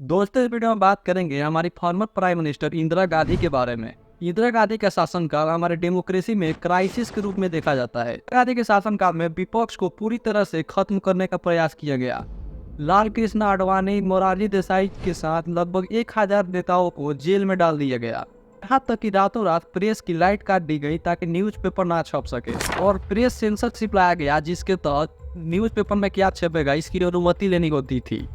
दोस्तों, इस वीडियो में बात करेंगे हमारी former prime minister Indira Gandhi के बारे में। इंदिरा गांधी का शासनकाल हमारे डेमोक्रेसी में क्राइसिस के रूप में देखा जाता है। गांधी के शासनकाल में विपक्ष को पूरी तरह से खत्म करने का प्रयास किया गया। लाल कृष्ण आडवाणी, मोरारजी देसाई के साथ लगभग 1000 नेताओं को जेल में डाल दिया गया। यहाँ तक कि रातों रात प्रेस की लाइट काट दी गई ताकि न्यूज़पेपर ना छप सके और प्रेस सेंसरशिप लाया गया, जिसके तहत न्यूज़पेपर में क्या छपेगा इसकी अनुमति लेनी होती थी।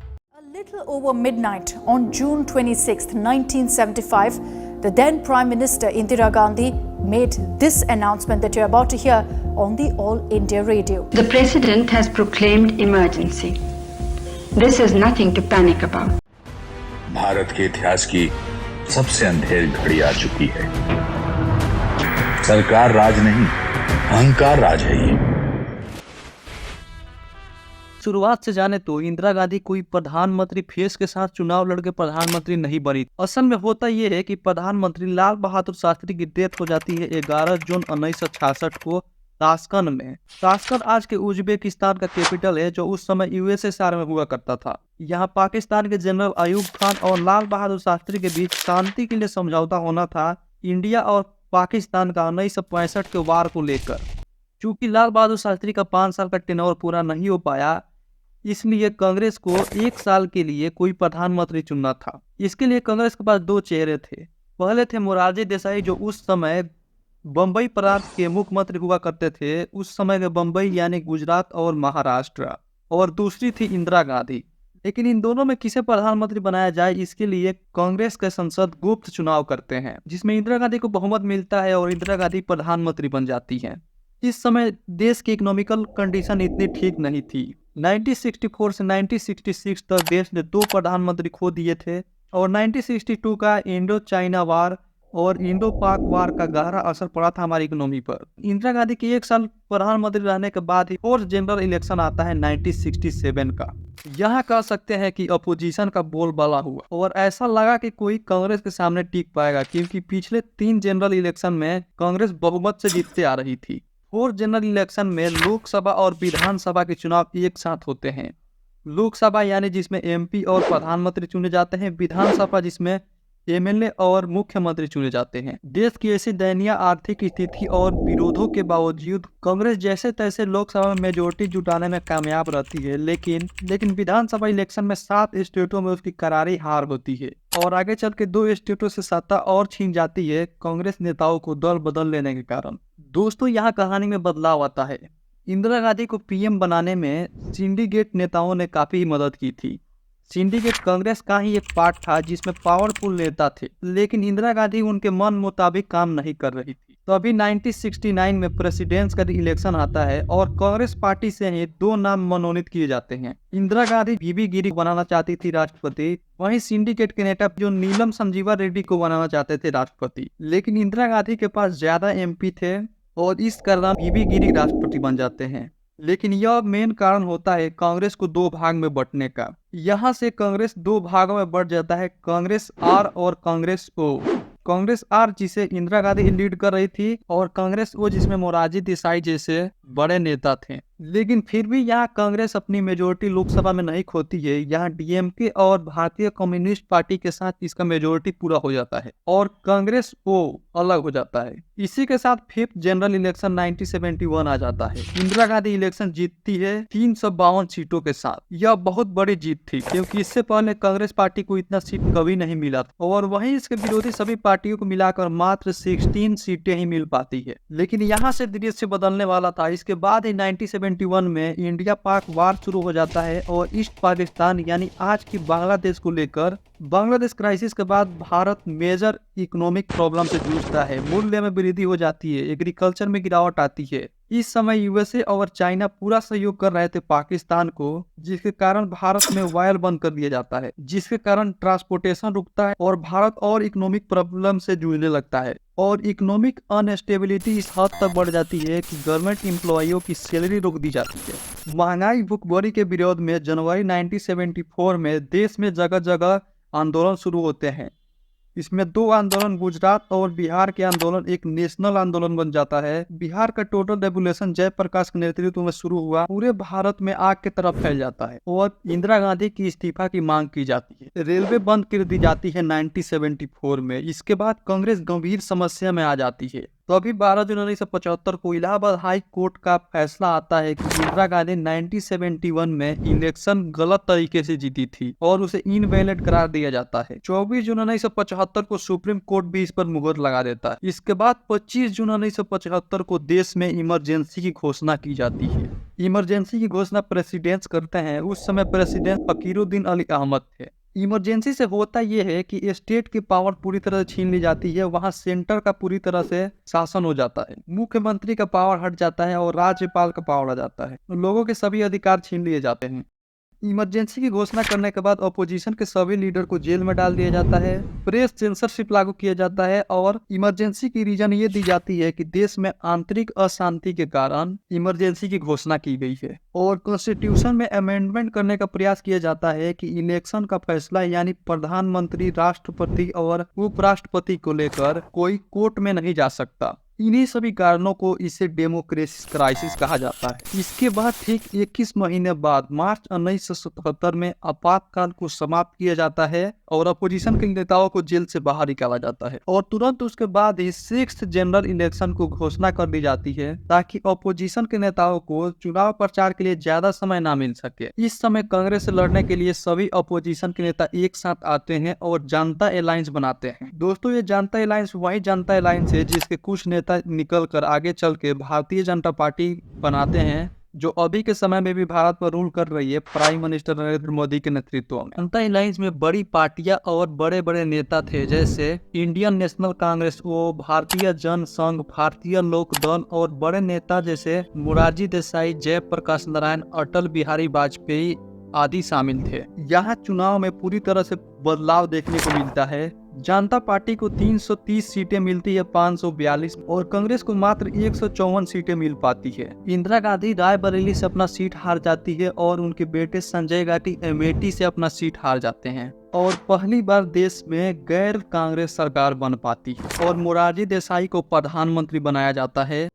A little over midnight on June 26, 1975, the then Prime Minister Indira Gandhi made this announcement that you're about to hear on the All India Radio. The President has proclaimed emergency. This is nothing to panic about. Bharat के इतिहास की सबसे अंधेरी घड़ी आ चुकी है। सरकार राज नहीं, अहंकार राज है ये। शुरुआत से जाने तो इंदिरा गांधी कोई प्रधानमंत्री फेस के साथ चुनाव लड़के प्रधानमंत्री नहीं बनी। असल में होता यह है कि प्रधानमंत्री लाल बहादुर शास्त्री की डेथ हो जाती है 11 जून 1966 को ताशकंद में। ताशकंद आज के उज्बेकिस्तान का कैपिटल है, जो उस समय यूएसएसआर में हुआ करता था। यहाँ पाकिस्तान के जनरल अयूब खान और लाल बहादुर शास्त्री के बीच शांति के लिए समझौता होना था, इंडिया और पाकिस्तान का 1965 के वार को लेकर। चूंकि लाल बहादुर शास्त्री का 5 साल का टेन्योर पूरा नहीं हो पाया, इसलिए कांग्रेस को 1 साल के लिए कोई प्रधानमंत्री चुनना था। इसके लिए कांग्रेस के पास 2 चेहरे थे। पहले थे मोरारजी देसाई, जो उस समय बम्बई प्रांत के मुख्यमंत्री हुआ करते थे, उस समय के बम्बई यानी गुजरात और महाराष्ट्र, और दूसरी थी इंदिरा गांधी। लेकिन इन दोनों में किसे प्रधानमंत्री बनाया जाए, इसके लिए कांग्रेस के संसद गुप्त चुनाव करते हैं, जिसमें इंदिरा गांधी को बहुमत मिलता है और इंदिरा गांधी प्रधानमंत्री बन जाती हैं। इस समय देश की इकोनॉमिकल कंडीशन इतनी ठीक नहीं थी। 1964 से 1966 तक देश ने 2 प्रधानमंत्री खो दिए थे और 1962 का इंडो चाइना वार और इंडो पाक वार का गहरा असर पड़ा था हमारी इकोनॉमी पर। इंदिरा गांधी के 1 साल प्रधानमंत्री रहने के बाद ही फोर्थ जनरल इलेक्शन आता है 1967 का। यहाँ कह सकते हैं कि अपोजिशन का बोलबाला हुआ और ऐसा लगा कि कोई कांग्रेस के सामने टिक पाएगा, क्योंकि पिछले 3 जनरल इलेक्शन में कांग्रेस बहुमत से जीतते आ रही थी। 4th जनरल इलेक्शन में लोकसभा और विधानसभा के चुनाव एक साथ होते हैं। लोकसभा यानी जिसमें एमपी और प्रधानमंत्री चुने जाते हैं, विधानसभा जिसमें एमएलए और मुख्यमंत्री चुने जाते हैं। देश की ऐसी दयनीय आर्थिक स्थिति और विरोधों के बावजूद कांग्रेस जैसे तैसे लोकसभा में मेजोरिटी जुटाने में कामयाब रहती है, लेकिन विधानसभा इलेक्शन में 7 स्टेटों में उसकी करारी हार होती है और आगे चल के 2 स्टेटों से सत्ता और छीन जाती है कांग्रेस नेताओं को दल बदल लेने के कारण। दोस्तों, यहाँ कहानी में बदलाव आता है। इंदिरा गांधी को पीएम बनाने में सिंडिकेट नेताओं ने काफी मदद की थी। सिंडिकेट कांग्रेस का ही एक पार्ट था जिसमें पावरफुल नेता थे, लेकिन इंदिरा गांधी उनके मन मुताबिक काम नहीं कर रही थी। तो अभी 1969 में प्रेसिडेंट्स का इलेक्शन आता है और कांग्रेस पार्टी से ही 2 नाम मनोनीत किए जाते हैं। इंदिरा गांधी वीवी गिरी बनाना चाहती थी राष्ट्रपति, वहीं सिंडिकेट के नेता जो नीलम संजीवा रेड्डी को बनाना चाहते थे राष्ट्रपति। लेकिन इंदिरा गांधी के पास ज्यादा एमपी थे और इस कारण वीवी गिरी राष्ट्रपति बन जाते हैं। लेकिन यह मेन कारण होता है कांग्रेस को 2 भाग में बंटने का। यहाँ से कांग्रेस 2 भागों में बढ़ जाता है, कांग्रेस आर और कांग्रेस ओ। कांग्रेस आर जिसे इंदिरा गांधी लीड कर रही थी और कांग्रेस ओ जिसमें मोरारजी देसाई जैसे बड़े नेता थे। लेकिन फिर भी यहाँ कांग्रेस अपनी मेजोरिटी लोकसभा में नहीं खोती है। यहाँ डीएमके और भारतीय कम्युनिस्ट पार्टी के साथ इसका मेजोरिटी पूरा हो जाता है और कांग्रेस ओ अलग हो जाता है। इसी के साथ 5th जनरल इलेक्शन 1971 आ जाता है। इंदिरा गांधी इलेक्शन जीतती है 352 सीटों के साथ। यह बहुत बड़ी जीत थी, क्योंकि इससे पहले कांग्रेस पार्टी को इतना सीट कभी नहीं मिला था और वहीं इसके विरोधी सभी पार्टियों को मिलाकर मात्र 16 सीटें ही मिल पाती है। लेकिन यहाँ से दृश्य बदलने वाला था। इसके बाद ही 1971 में इंडिया पाक वार शुरू हो जाता है और ईस्ट पाकिस्तान यानी आज की बांग्लादेश को लेकर बांग्लादेश क्राइसिस के बाद भारत मेजर इकोनॉमिक प्रॉब्लम से जूझता है। मूल्य में वृद्धि हो जाती है, एग्रीकल्चर में गिरावट आती है। इस समय यूएसए और चाइना पूरा सहयोग कर रहे थे पाकिस्तान को, जिसके कारण भारत में ऑयल बंद कर दिया जाता है, जिसके कारण ट्रांसपोर्टेशन रुकता है और भारत और इकोनॉमिक प्रॉब्लम से जूझने लगता है। और इकोनॉमिक अनस्टेबिलिटी इस हद तक बढ़ जाती है कि गवर्नमेंट एम्प्लॉइयों की सैलरी रोक दी जाती है। महंगाई भुखमरी के विरोध में जनवरी 1974 में देश में जगह जगह आंदोलन शुरू होते हैं। इसमें 2 आंदोलन, गुजरात और बिहार के आंदोलन एक नेशनल आंदोलन बन जाता है। बिहार का टोटल रेवोल्यूशन जयप्रकाश के नेतृत्व में शुरू हुआ, पूरे भारत में आग की तरफ फैल जाता है और इंदिरा गांधी की इस्तीफा की मांग की जाती है। रेलवे बंद कर दी जाती है 1974 में। इसके बाद कांग्रेस गंभीर समस्या में आ जाती है। तो अभी 12 जून 1975 को इलाहाबाद हाई कोर्ट का फैसला आता है कि इंदिरा गांधी 1971 में इलेक्शन गलत तरीके से जीती थी और उसे इनवैलिड करार दिया जाता है। 24 जून 1975 को सुप्रीम कोर्ट भी इस पर मुहर लगा देता है। इसके बाद 25 जून 1975 को देश में इमरजेंसी की घोषणा की जाती है। इमरजेंसी की घोषणा प्रेसिडेंट करते हैं। उस समय प्रेसिडेंट फकीरुद्दीन अली अहमद थे। इमरजेंसी से होता यह है कि स्टेट की पावर पूरी तरह से छीन ली जाती है, वहां सेंटर का पूरी तरह से शासन हो जाता है। मुख्यमंत्री का पावर हट जाता है और राज्यपाल का पावर आ जाता है। लोगों के सभी अधिकार छीन लिए जाते हैं। इमरजेंसी की घोषणा करने के बाद अपोजिशन के सभी लीडर को जेल में डाल दिया जाता है। प्रेस सेंसरशिप लागू किया जाता है और इमरजेंसी की रीजन ये दी जाती है कि देश में आंतरिक अशांति के कारण इमरजेंसी की घोषणा की गई है। और कॉन्स्टिट्यूशन में अमेंडमेंट करने का प्रयास किया जाता है कि इलेक्शन का फैसला यानी प्रधानमंत्री, राष्ट्रपति और उपराष्ट्रपति को लेकर कोई कोर्ट में नहीं जा सकता। इन्हीं सभी कारणों को इसे डेमोक्रेसी क्राइसिस कहा जाता है। इसके बाद ठीक 21 महीने बाद मार्च 1977 में आपातकाल को समाप्त किया जाता है और अपोजिशन के नेताओं को जेल से बाहर निकाला जाता है और तुरंत उसके बाद ही 6th जनरल इलेक्शन को घोषणा कर दी जाती है ताकि अपोजिशन के नेताओं को चुनाव प्रचार के लिए ज्यादा समय ना मिल सके। इस समय कांग्रेस से लड़ने के लिए सभी अपोजिशन के नेता एक साथ आते हैं और जनता अलायंस बनाते हैं। दोस्तों, ये जनता अलायंस वही जनता अलायंस है जिसके कुछ नेता निकल कर आगे चल के भारतीय जनता पार्टी बनाते हैं, जो अभी के समय में भी भारत पर रूल कर रही है प्राइम मिनिस्टर नरेंद्र मोदी के नेतृत्व में। जनता अलायंस में बड़ी पार्टियां और बड़े बड़े नेता थे, जैसे इंडियन नेशनल कांग्रेस, वो भारतीय जन संघ, भारतीय लोक दल और बड़े नेता जैसे मोरारजी देसाई, जयप्रकाश नारायण, अटल बिहारी वाजपेयी आदि शामिल थे। यहाँ चुनाव में पूरी तरह से बदलाव देखने को मिलता है। जनता पार्टी को 330 सीटें मिलती है 542 और कांग्रेस को मात्र 154 सीटें मिल पाती है। इंदिरा गांधी रायबरेली से अपना सीट हार जाती है और उनके बेटे संजय गांधी अमेठी से अपना सीट हार जाते हैं और पहली बार देश में गैर कांग्रेस सरकार बन पाती है और मोरारजी देसाई को प्रधानमंत्री बनाया जाता है।